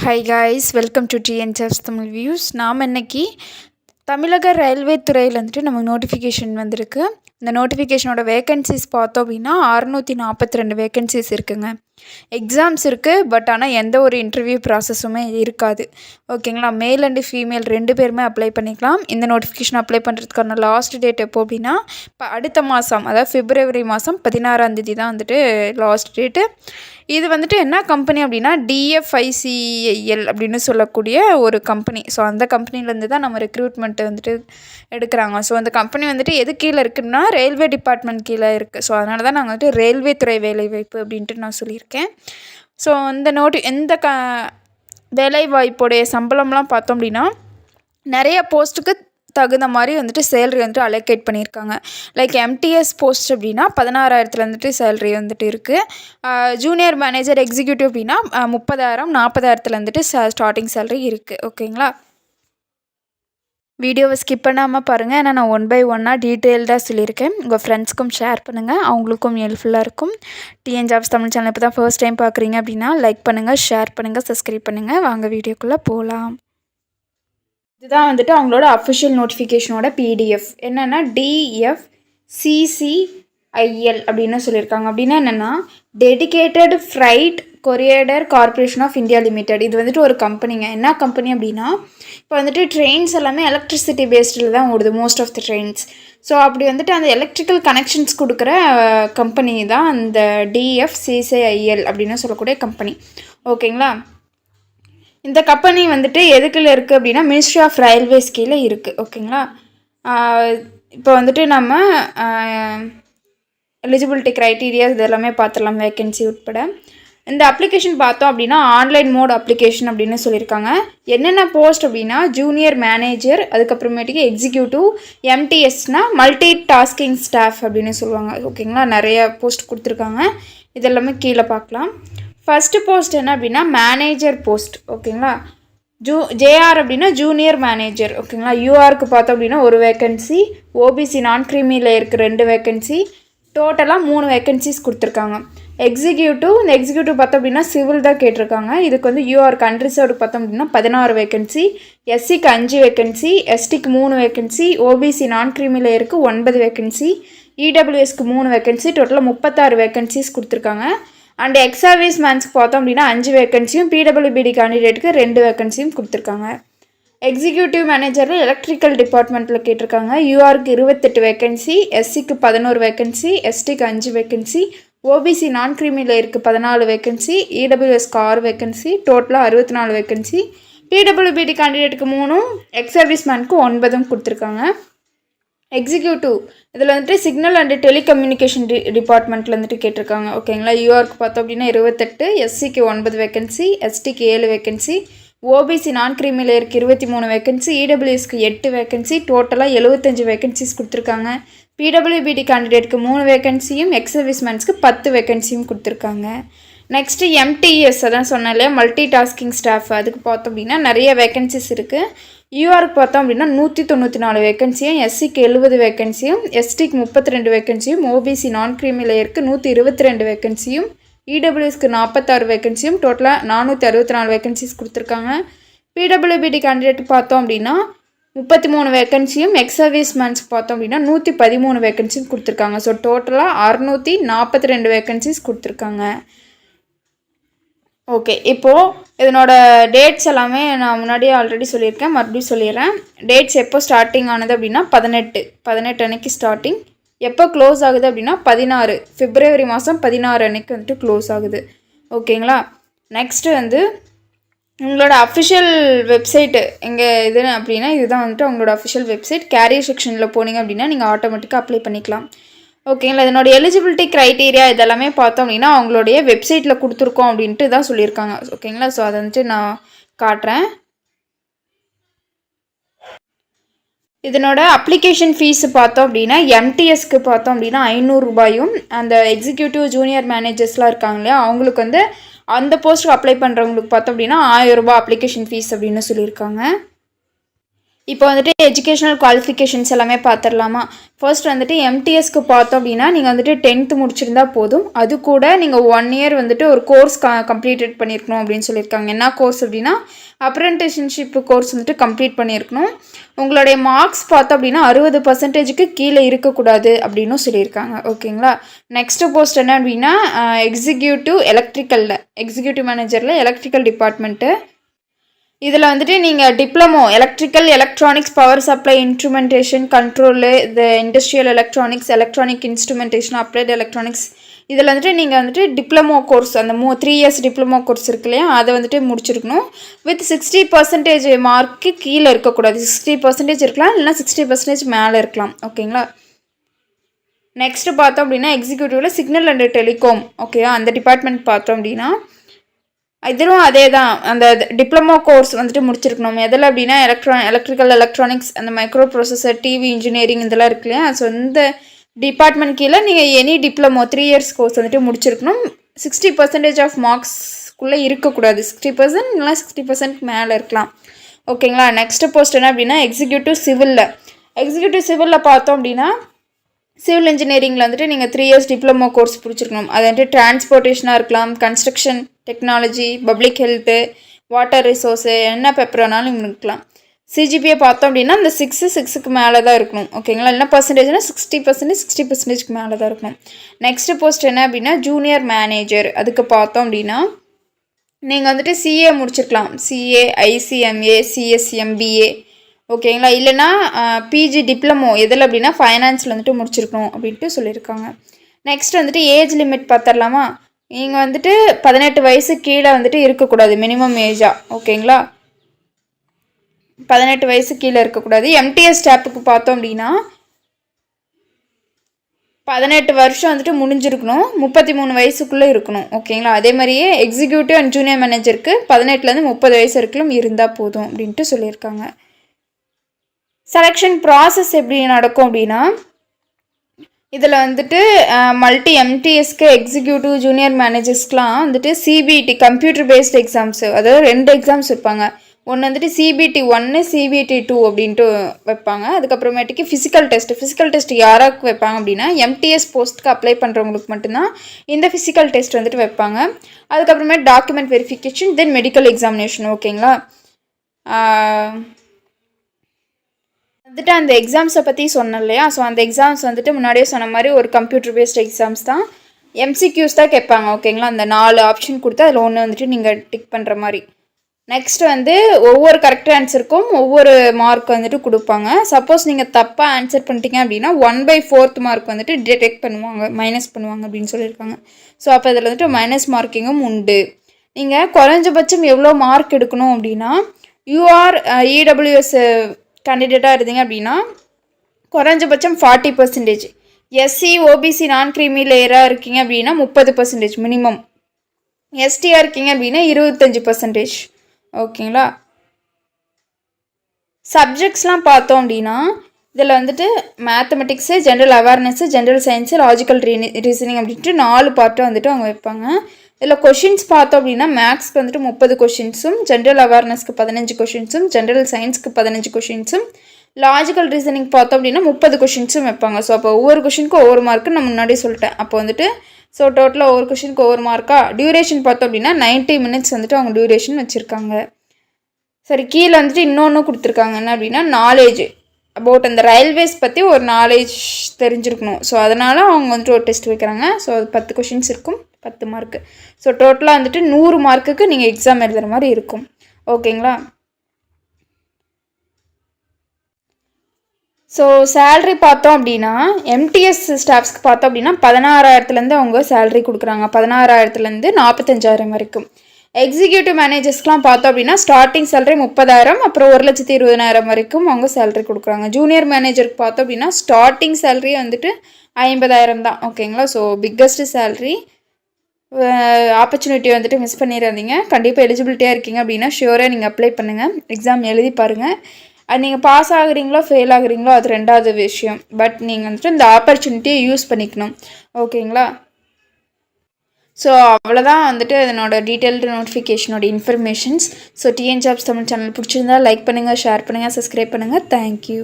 High guys, welcome to TN jobs Tamil views. நாம் இன்னைக்கு தமிழக ரயில்வே துறையில் வந்துட்டு நமக்கு நோட்டிஃபிகேஷன் வந்திருக்கு. இந்த நோட்டிஃபிகேஷனோட வேக்கன்சிஸ் பார்த்தோம் அப்படின்னா 642 வேக்கன்சிஸ் இருக்குங்க. எக்ஸாம்ஸ் இருக்குது, பட் ஆனால் எந்த ஒரு இன்டர்வியூ ப்ராசஸுமே இருக்காது. ஓகேங்களா, மேல் அண்டு ஃபீமேல் 2 பேருமே அப்ளை பண்ணிக்கலாம். இந்த நோட்டிஃபிகேஷன் அப்ளை பண்ணுறதுக்கான லாஸ்ட் டேட் எப்போ அப்படின்னா இப்போ அடுத்த மாதம், அதாவது பிப்ரவரி மாதம் 16ஆம் தேதி தான் வந்துட்டு லாஸ்ட் டேட்டு. இது வந்துட்டு என்ன கம்பெனி அப்படின்னா DFICIL அப்படின்னு சொல்லக்கூடிய ஒரு கம்பெனி. ஸோ அந்த கம்பெனிலேருந்து தான் நம்ம ரெக்ரூட்மெண்ட்டு வந்துட்டு எடுக்கிறாங்க. ஸோ அந்த கம்பெனி வந்துட்டு எது கீழே இருக்குதுன்னா ரயில்வே டிபார்ட்மெண்ட் கீழே இருக்குது. ஸோ அதனால தான் நாங்கள் வந்துட்டு ரயில்வே துறை வேலைவாய்ப்பு அப்படின்ட்டு நான் சொல்லியிருக்கேன். ஸோ இந்த வேலைவாய்ப்புடைய சம்பளம்லாம் பார்த்தோம் அப்படின்னா நிறைய போஸ்ட்டுக்கு தகுந்த மாதிரி வந்துட்டு சேலரி வந்துட்டு அலோகேட் பண்ணியிருக்காங்க. லைக் MTS போஸ்ட் அப்படின்னா 16,000 வந்துட்டு சேலரி வந்துட்டு இருக்குது. ஜூனியர் மேனேஜர் எக்ஸிக்யூட்டிவ் அப்படின்னா 30,000 40,000 வந்துட்டு ஸ்டார்டிங் சேலரி இருக்குது. ஓகேங்களா, வீடியோவை ஸ்கிப் பண்ணாமல் பாருங்கள். ஏன்னா நான் 1 by 1 டீட்டெயில்டாக சொல்லியிருக்கேன். உங்கள் ஃப்ரெண்ட்ஸ்க்கும் ஷேர் பண்ணுங்கள், அவங்களுக்கும் ஹெல்ப்ஃபுல்லாக இருக்கும். டிஎன்ஜெஃப்ஸ் தமிழ் சேனல் இப்போ தான் ஃபர்ஸ்ட் டைம் பார்க்குறீங்க அப்படின்னா லைக் பண்ணுங்கள், ஷேர் பண்ணுங்கள், சப்ஸ்கிரைப் பண்ணுங்கள். வாங்க வீடியோக்குள்ளே போகலாம். இதுதான் வந்துட்டு அவங்களோட அஃபிஷியல் நோட்டிஃபிகேஷனோட PDF. என்னென்னா DFCCIL அப்படின்னு சொல்லியிருக்காங்க. அப்படின்னா என்னென்னா dedicated freight corridor corporation of India limited. இது வந்துட்டு ஒரு கம்பெனிங்க. என்ன கம்பெனி அப்படின்னா இப்போ வந்துட்டு ட்ரெயின்ஸ் எல்லாமே எலக்ட்ரிசிட்டி பேஸ்டில் தான் ஓடுது, most of the trains. So அப்படி வந்துட்டு அந்த எலக்ட்ரிக்கல் கனெக்ஷன்ஸ் கொடுக்குற கம்பெனி தான் அந்த DFCCIL அப்படின்னு சொல்லக்கூடிய கம்பெனி. ஓகேங்களா, இந்த கம்பெனி வந்துட்டு எதுக்குள்ள இருக்குது அப்படின்னா மினிஸ்ட்ரி ஆஃப் ரயில்வேஸ் கீழே இருக்குது. ஓகேங்களா, இப்போ வந்துட்டு நம்ம எலிஜிபிலிட்டி க்ரைட்டீரியா இது எல்லாமே பார்த்துடலாம், வேக்கன்சி உட்பட. இந்த அப்ளிகேஷன் பார்த்தோம் அப்படின்னா ஆன்லைன் மோட் அப்ளிகேஷன் அப்படின்னு சொல்லியிருக்காங்க. என்னென்ன போஸ்ட் அப்படின்னா ஜூனியர் மேனேஜர், அதுக்கப்புறமேட்டுக்கு எக்ஸிக்யூட்டிவ், MTSனா மல்டி டாஸ்கிங் ஸ்டாஃப் அப்படின்னு சொல்லுவாங்க. ஓகேங்களா, நிறைய போஸ்ட் கொடுத்துருக்காங்க. இதெல்லாமே கீழே பார்க்கலாம். ஃபஸ்ட்டு போஸ்ட் என்ன அப்படின்னா மேனேஜர் போஸ்ட். ஓகேங்களா, JR அப்படின்னா ஜூனியர் மேனேஜர். ஓகேங்களா, URக்கு பார்த்தோம் அப்படின்னா 1 வேக்கன்சி, OBC நான் க்ரீமியில் இருக்க 2 வேக்கன்சி, டோட்டலாக 3 வேக்கன்சிஸ் கொடுத்துருக்காங்க. எக்ஸிக்யூட்டிவ், இந்த எக்ஸிக்யூட்டிவ் பார்த்தோம் அப்படின்னா சிவில் தான் கேட்டிருக்காங்க. இதுக்கு வந்து URக்கு அன்ரிசர்வ்டு பார்த்தோம் அப்படின்னா 16 வேக்கன்சி, SCக்கு 5 வேக்கன்சி, STக்கு 3 வேக்கன்சி, OBC நான் க்ரீமியில் இருக்க 9 வேக்கன்சி, EWSக்கு 3 வேக்கன்சி, டோட்டலாக 36 வேக்கன்சிஸ் கொடுத்துருக்காங்க. அண்ட் எக்ஸ் சர்வீஸ் மேன்ஸ்க்கு பார்த்தோம் அப்படின்னா 5 வேக்கன்சியும், PWBD கேண்டிடேட்டுக்கு 2 வேக்கன்சியும் கொடுத்துருக்காங்க. எக்ஸிக்யூட்டிவ் மேனேஜரில் எலக்ட்ரிக்கல் டிபார்ட்மெண்ட்டில் கேட்டிருக்காங்க. URக்கு 28 வேக்கன்சி, SCக்கு 11 வேக்கன்சி, STக்கு 5 வேக்கன்சி, OBC நான் க்ரீமியில் இருக்குது 14 வேக்கன்சி, EWSக்கு 6 வேக்கன்சி, டோட்டலாக 64 வேக்கன்சி, PWBD கேண்டிடேட்டுக்கு 3, எக்ஸ் சர்வீஸ் மேனுக்கு 9 கொடுத்துருக்காங்க. எக்ஸிக்யூட்டிவ் இதில் வந்துட்டு சிக்னல் அண்டு டெலிகம்யூனிகேஷன் டிபார்ட்மெண்ட்டில் வந்துட்டு கேட்டிருக்காங்க. ஓகேங்களா, URக்கு பார்த்தோம் அப்படின்னா 28, SCக்கு 9 வேக்கன்சி, STக்கு 7 வேக்கன்சி, OBC நான் க்ரீமியில் இருக்க 23 வேக்கன்சி, EWSக்கு 8 வேக்கன்சி, டோட்டலாக 75 வேக்கன்சிஸ் கொடுத்துருக்காங்க. PWBD கேண்டிடேட்டுக்கு 3 வேக்கன்சியும், எக்ஸ் சர்வீஸ் மேன்ஸ்க்கு 10 வேக்கன்சியும் கொடுத்துருக்காங்க. நெக்ஸ்ட்டு MTS, அதான் சொன்னேன் இல்லையா, மல்டி டாஸ்கிங் ஸ்டாஃப். அதுக்கு பார்த்தோம் அப்படின்னா நிறைய வேக்கன்சிஸ் இருக்குது. URக்கு பார்த்தோம் அப்படின்னா 194 வேக்கன்சியும், SCக்கு 70 வேக்கன்சியும், STக்கு 32 வேக்கன்சியும், OBC நான் க்ரீமியில் இருக்க 122 வேக்கன்சியும், EWSக்கு 46 வேக்கன்சியும், டோட்டலாக 464 வேக்கன்சிஸ் கொடுத்துருக்காங்க. PWBD கேண்டிடேட் பார்த்தோம் அப்படின்னா 33 வேக்கன்சியும், எக்ஸ் சர்வீஸ் மேன்ஸ்க்கு பார்த்தோம் அப்படின்னா 113 வேக்கன்சியும் கொடுத்துருக்காங்க. ஸோ டோட்டலாக 642 வேக்கன்சிஸ் கொடுத்துருக்காங்க. ஓகே, இப்போது இதனோட டேட்ஸ் எல்லாமே நான் முன்னாடியே ஆல்ரெடி சொல்லியிருக்கேன், மறுபடியும் சொல்லிடுறேன். டேட்ஸ் எப்போ ஸ்டார்டிங் ஆனது அப்படின்னா 18 அன்னைக்கு ஸ்டார்டிங். எப்போ க்ளோஸ் ஆகுது அப்படின்னா 16 பிப்ரவரி மாதம் 16 அன்னைக்கு வந்துட்டு க்ளோஸ் ஆகுது. ஓகேங்களா, நெக்ஸ்ட்டு வந்து உங்களோட அஃபிஷியல் வெப்சைட்டு எங்கே இதுன்னு அப்படின்னா இதுதான் வந்துட்டு அவங்களோட அஃபிஷியல் வெப்சைட். கேரியர் செக்ஷனில் போனீங்க அப்படின்னா நீங்கள் ஆட்டோமேட்டிக்காக அப்ளை பண்ணிக்கலாம். ஓகேங்களா, இதனோட எலிஜிபிலிட்டி க்ரைட்டீரியா இதெல்லாமே பார்த்தோம் அப்படின்னா அவங்களுடைய வெப்சைட்டில் கொடுத்துருக்கோம் அப்படின்ட்டு தான் சொல்லியிருக்காங்க. ஓகேங்களா, ஸோ அதை வந்துட்டு நான் காட்டுறேன். இதனோட அப்ளிகேஷன் ஃபீஸு பார்த்தோம் அப்படின்னா MTSக்கு பார்த்தோம் அப்படின்னா 500 ரூபாயும், அந்த எக்ஸிக்யூட்டிவ் ஜூனியர் மேனேஜர்ஸ்லாம் இருக்காங்க இல்லையா, அவங்களுக்கு வந்து அந்த போஸ்ட்டுக்கு அப்ளை பண்ணுறவங்களுக்கு பார்த்தோம் அப்படின்னா 1000 ரூபாய் அப்ளிகேஷன் ஃபீஸ் அப்படின்னு சொல்லியிருக்காங்க. இப்போ வந்துட்டு எஜுகேஷனல் குவாலிஃபிகேஷன்ஸ் எல்லாமே பார்த்துடலாமா. ஃபர்ஸ்ட் வந்துட்டு எம்டிஎஸ்க்கு பார்த்தோம் அப்படின்னா நீங்கள் வந்துட்டு 10th முடிச்சிருந்தா போதும். அது கூட நீங்கள் 1 year வந்துட்டு ஒரு கோர்ஸ் கம்ப்ளீட்டட் பண்ணியிருக்கணும் அப்படின்னு சொல்லியிருக்காங்க. என்ன கோர்ஸ் அப்படின்னா அப்ரெண்டிஸ்ஷிப் கோர்ஸ் வந்துட்டு கம்ப்ளீட் பண்ணியிருக்கணும். உங்களுடைய மார்க்ஸ் பார்த்தோம் அப்படின்னா 60%க்கு கீழே இருக்கக்கூடாது அப்படின்னு சொல்லியிருக்காங்க. ஓகேங்களா. நெக்ஸ்ட்டு போஸ்ட் என்ன அப்படின்னா எக்ஸிக்யூட்டிவ் மேனேஜரில் எலக்ட்ரிக்கல் டிபார்ட்மெண்ட்டு. இதில் வந்துட்டு நீங்கள் diploma electrical electronics power supply instrumentation control இந்த industrial electronics electronic instrumentation applied electronics இதில் வந்துட்டு நீங்கள் வந்துட்டு டிப்ளமோ கோர்ஸ் அந்த 3 years டிப்ளமோ கோர்ஸ் இருக்கு இல்லையா அதை வந்துட்டு முடிச்சிருக்கணும். வித் 60% மார்க்கு கீழே இருக்கக்கூடாது. 60% இருக்கலாம் இல்லைனா 60% மேலே இருக்கலாம். ஓகேங்களா. நெக்ஸ்ட்டு பார்த்தோம் அப்படின்னா எக்ஸிக்யூட்டிவில் சிக்னல் அண்ட் டெலிகாம். ஓகேவா. அந்த டிபார்ட்மெண்ட் பார்த்தோம் அப்படின்னா இதுவும் அதே தான். அந்த டிப்ளமோ கோர்ஸ் வந்துட்டு முடிச்சிருக்கணும். எதில் அப்படின்னா எலக்ட்ரிக்கல் எலக்ட்ரானிக்ஸ் அந்த மைக்ரோ ப்ராசஸர் டிவி இன்ஜினியரிங் இதெல்லாம் இருக்கு இல்லையா. ஸோ இந்த டிபார்ட்மெண்ட் கீழே நீங்கள் எனி டிப்ளமோ 3 years கோர்ஸ் வந்துட்டு முடிச்சிருக்கணும். 60% ஆஃப் மார்க்ஸ்க்குள்ளே இருக்கக்கூடாது. 60% இல்லைனா 60% மேலே இருக்கலாம். ஓகேங்களா. நெக்ஸ்ட்டு போஸ்ட் என்ன அப்படின்னா எக்ஸிக்யூட்டிவ் சிவிலில் பார்த்தோம் அப்படின்னா சிவில் இன்ஜினியரிங்கில் வந்துட்டு நீங்கள் 3 years டிப்ளமோ கோர்ஸ் பிடிச்சிருக்கணும். அது வந்துட்டு டிரான்ஸ்போர்ட்டேஷனாக இருக்கலாம், construction technology, public health, water resource என்ன பேப்பர் வேணாலும் இருக்கலாம். சிஜிபியை பார்த்தோம் அப்படின்னா இந்த 6க்கு மேலே தான் இருக்கணும். ஓகேங்களா. என்ன பர்சன்டேஜ்னா 60%க்கு மேலே தான் இருக்கணும். நெக்ஸ்ட்டு போஸ்ட் என்ன அப்படின்னா ஜூனியர் மேனேஜர். அதுக்கு பார்த்தோம் அப்படின்னா நீங்கள் வந்துட்டு சிஏ முடிச்சிருக்கலாம். CA, ICMA, சிஎஸ்எம்பிஏ. ஓகேங்களா. இல்லைனா பிஜி டிப்ளமோ எதில் அப்படின்னா ஃபைனான்ஸில் வந்துட்டு முடிச்சிருக்கணும் அப்படின்ட்டு சொல்லியிருக்காங்க. நெக்ஸ்ட் வந்துட்டு ஏஜ் லிமிட் பார்த்துடலாமா. நீங்கள் வந்துட்டு 18 வயசு கீழே வந்துட்டு இருக்கக்கூடாது மினிமம் ஏஜாக. ஓகேங்களா. 18 வயசு கீழே இருக்கக்கூடாது. எம்டிஎஸ் ஸ்டாப்புக்கு பார்த்தோம் அப்படின்னா 18 வருஷம் வந்துட்டு முடிஞ்சிருக்கணும். 33 வயசுக்குள்ளே இருக்கணும். ஓகேங்களா. அதே மாதிரியே எக்ஸிக்யூட்டிவ் அண்ட் ஜூனியர் மேனேஜருக்கு 18லேருந்து 30 வயசு வரைக்கும் இருந்தால் போதும் அப்படின்ட்டு சொல்லியிருக்காங்க. செலெக்ஷன் ப்ராசஸ் எப்படி நடக்கும் அப்படின்னா இதில் வந்துட்டு மல்டி எம்டிஎஸ்க்கு எக்ஸிக்யூட்டிவ் ஜூனியர் மேனேஜர்ஸ்க்கெலாம் வந்துட்டு சிபிடி கம்ப்யூட்டர் பேஸ்டு எக்ஸாம்ஸு அதாவது 2 எக்ஸாம்ஸ் வைப்பாங்க. ஒன்று வந்துட்டு CBT 1 CBT 2 அப்படின்ட்டு வைப்பாங்க. அதுக்கப்புறமேட்டுக்கு ஃபிசிக்கல் டெஸ்ட் யாராக்கு வைப்பாங்க அப்படின்னா எம்டிஎஸ் போஸ்ட்டுக்கு அப்ளை பண்ணுறவங்களுக்கு மட்டும்தான் இந்த ஃபிசிக்கல் டெஸ்ட் வந்துட்டு வைப்பாங்க. அதுக்கப்புறமேட்டு டாக்குமெண்ட் வெரிஃபிகேஷன் தென் மெடிக்கல் எக்ஸாமினேஷன். ஓகேங்களா. வந்துட்டு அந்த எக்ஸாம்ஸை பற்றி சொன்னேன் இல்லையா. ஸோ அந்த எக்ஸாம்ஸ் வந்துட்டு முன்னாடியே சொன்ன மாதிரி ஒரு கம்ப்யூட்டர் பேஸ்ட் எக்ஸாம்ஸ் தான். MCQs தான் கேட்பாங்க. ஓகேங்களா. அந்த 4 ஆப்ஷன் கொடுத்து அதில் ஒன்று வந்துட்டு நீங்கள் டிக் பண்ணுற மாதிரி. நெக்ஸ்ட் வந்து ஒவ்வொரு கரெக்ட் ஆன்சருக்கும் ஒவ்வொரு மார்க் வந்துட்டு கொடுப்பாங்க. சப்போஸ் நீங்கள் தப்பாக ஆன்சர் பண்ணிட்டீங்க அப்படின்னா 1/4 மார்க் வந்துட்டு டிடெக்ட் பண்ணுவாங்க, மைனஸ் பண்ணுவாங்க அப்படின்னு சொல்லியிருக்காங்க. ஸோ அப்போ இதில் வந்துட்டு மைனஸ் மார்க்கிங்கும் உண்டு. நீங்கள் குறைஞ்சபட்சம் எவ்வளோ மார்க் எடுக்கணும் அப்படின்னா யூஆர் EWS கேண்டிடேட்டாக இருந்தீங்க அப்படின்னா குறைஞ்சபட்சம் 40%. SC OBC நான் க்ரீமி லேயராக இருக்கீங்க அப்படின்னா 30% மினிமம். STயாக இருக்கீங்க அப்படின்னா 25%. ஓகேங்களா. சப்ஜெக்ட்ஸ்லாம் பார்த்தோம் அப்படின்னா இதில் வந்துட்டு mathematics, general awareness, general science, logical reasoning அப்படின்ட்டு 4 பார்ட்டை வந்துட்டு அவங்க வைப்பாங்க. இதில் கொஷின்ஸ் பார்த்தோம் அப்படின்னா மேக்ஸ்க்கு வந்துட்டு 30 கொஷின்ஸும், ஜென்ரல் அவேர்னஸ்க்கு 15 கொஷின்ஸும், ஜென்ரல் சயின்ஸ்க்கு 15 கொஷின்ஸும், லாஜிக்கல் ரீசனிங் பார்த்தோம் அப்படின்னா 30 கொஷின்ஸும் வைப்பாங்க. ஸோ அப்போ ஒவ்வொரு கொஷினுக்கும் ஒவ்வொரு மார்க்கு நான் முன்னாடியே சொல்லிட்டேன். அப்போ வந்துட்டு ஸோ டோட்டலாக ஒவ்வொரு கொஷினுக்கு ஒவ்வொரு மார்க்கா. டியூரேஷன் பார்த்தோம் அப்படின்னா 90 minutes வந்துட்டு அவங்க டியூரேஷன் வச்சுருக்காங்க. சரி, கீழே வந்துட்டு இன்னொன்று கொடுத்துருக்காங்க என்ன அப்படின்னா நாலேஜ் அபவுட் அந்த ரயில்வேஸ் பற்றி ஒரு நாலேஜ் தெரிஞ்சிருக்கணும். ஸோ அதனால் அவங்க வந்துட்டு ஒரு டெஸ்ட் வைக்கிறாங்க. ஸோ அது 10 கொஷின்ஸ் இருக்கும், 10 மார்க்கு. ஸோ டோட்டலாக வந்துட்டு 100 மார்க்குக்கு நீங்கள் எக்ஸாம் எழுதுகிற மாதிரி இருக்கும். ஓகேங்களா. ஸோ சேல்ரி பார்த்தோம் அப்படின்னா MTS ஸ்டாஃப்ஸ்க்கு பார்த்தோம் அப்படின்னா 16,000லேருந்து அவங்க சேல்ரி கொடுக்குறாங்க. 16,000லேருந்து 45,000 வரைக்கும். எக்ஸிக்யூட்டிவ் மேனேஜர்ஸ்க்குலாம் பார்த்தோம் அப்படின்னா ஸ்டார்டிங் சேலரி 30,000 அப்புறம் 1,20,000 வரைக்கும் அவங்க சேலரி கொடுக்குறாங்க. ஜூனியர் மேனேஜருக்கு பார்த்தோம் அப்படின்னா ஸ்டார்டிங் சேலரி வந்துட்டு 50,000 தான். ஓகேங்களா. So biggest salary. ஆப்பர்ச்சுனிட்டி வந்துட்டு மிஸ் பண்ணிடாதீங்க. கண்டிப்பாக எலிஜிபிலிட்டியாக இருக்கீங்க அப்படின்னா ஷியோராக நீங்கள் அப்ளை பண்ணுங்கள், எக்ஸாம் எழுதி பாருங்கள். அது நீங்கள் பாஸ் ஆகுறீங்களோ ஃபெயில் ஆகுறீங்களோ அது 2வது விஷயம். பட் நீங்கள் வந்துட்டு இந்த ஆப்பர்ச்சுனிட்டியை யூஸ் பண்ணிக்கணும். ஓகேங்களா. ஸோ அவ்வளோதான் வந்துட்டு அதனோட டீட்டெயில்டு நோட்டிஃபிகேஷனோட informations. So TN jobs Tamil channel பிடிச்சிருந்தா லைக் பண்ணுங்கள், ஷேர் பண்ணுங்கள், சப்ஸ்கிரைப் பண்ணுங்கள். தேங்க்யூ.